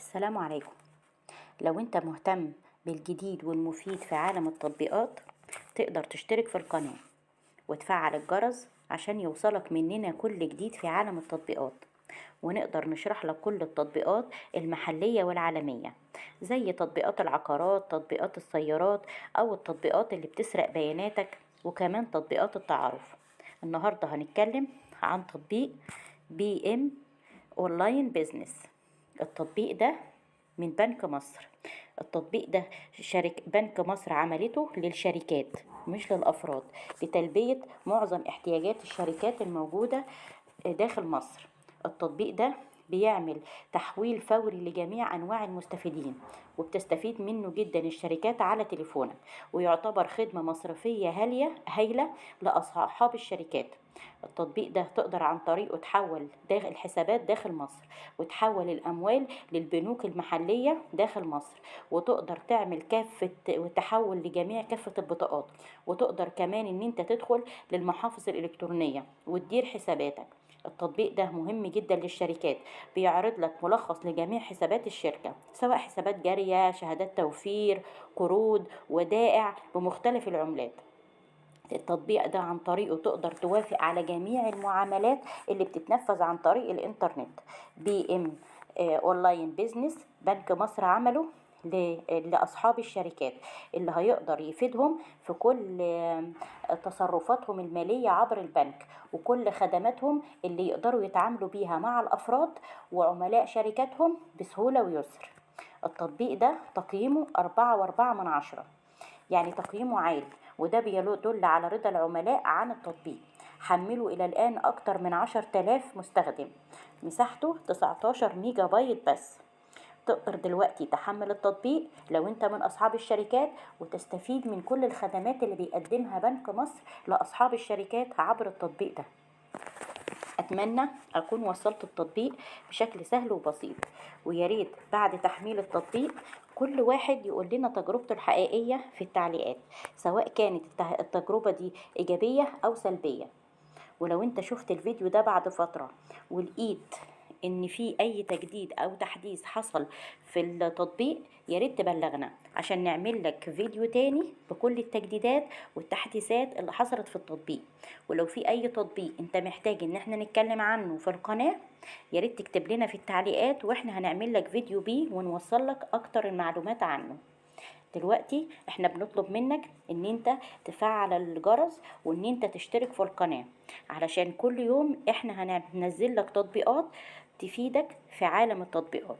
السلام عليكم. لو انت مهتم بالجديد والمفيد في عالم التطبيقات، تقدر تشترك في القناة وتفعل الجرس عشان يوصلك مننا كل جديد في عالم التطبيقات، ونقدر نشرح لك كل التطبيقات المحلية والعالمية، زي تطبيقات العقارات، تطبيقات السيارات، أو التطبيقات اللي بتسرق بياناتك، وكمان تطبيقات التعارف. النهاردة هنتكلم عن تطبيق بي ام اونلاين بيزنس. التطبيق ده من بنك مصر. التطبيق ده بنك مصر عملته للشركات مش للأفراد، لتلبية معظم احتياجات الشركات الموجودة داخل مصر. التطبيق ده بيعمل تحويل فوري لجميع أنواع المستفيدين، وبتستفيد منه جدا الشركات على تليفونك، ويعتبر خدمة مصرفية هايلة لأصحاب الشركات. التطبيق ده تقدر عن طريقه تحول داخل الحسابات داخل مصر، وتحول الأموال للبنوك المحلية داخل مصر، وتقدر تعمل كافة وتحول لجميع كافة البطاقات، وتقدر كمان ان انت تدخل للمحافظ الإلكترونية وتدير حساباتك. التطبيق ده مهم جدا للشركات، بيعرض لك ملخص لجميع حسابات الشركة، سواء حسابات جارية، شهادات توفير، قروض، ودائع بمختلف العملات. التطبيق ده عن طريقه تقدر توافق على جميع المعاملات اللي بتتنفذ عن طريق الانترنت. بي ام اونلاين بيزنس بنك مصر عمله لأصحاب الشركات، اللي هيقدر يفيدهم في كل تصرفاتهم المالية عبر البنك، وكل خدماتهم اللي يقدروا يتعاملوا بيها مع الأفراد وعملاء شركاتهم بسهولة ويسر. التطبيق ده تقييمه 4.4، يعني تقييمه عالي، وده بيدل على رضا العملاء عن التطبيق. حملوا إلى الآن أكتر من 10,000 مستخدم، مساحته 19 ميجا بايت بس. تقدر دلوقتي تحمل التطبيق لو انت من أصحاب الشركات، وتستفيد من كل الخدمات اللي بيقدمها بنك مصر لأصحاب الشركات عبر التطبيق ده. أتمنى أكون وصلت التطبيق بشكل سهل وبسيط، وياريت بعد تحميل التطبيق كل واحد يقول لنا تجربته الحقيقية في التعليقات، سواء كانت التجربة دي إيجابية أو سلبية. ولو انت شفت الفيديو ده بعد فترة ولقيت ان في اي تجديد او تحديث حصل في التطبيق، ياريت تبلغنا عشان نعمل لك فيديو تاني بكل التجديدات والتحديثات اللي حصلت في التطبيق. ولو في اي تطبيق انت محتاج ان احنا نتكلم عنه في القناة، ياريت تكتب لنا في التعليقات، واحنا هنعمل لك فيديو بيه ونوصل لك اكتر المعلومات عنه. دلوقتي احنا بنطلب منك ان انت تفعل الجرس، وان انت تشترك في القناة، علشان كل يوم احنا هننزل لك تطبيقات تفيدك في عالم التطبيقات.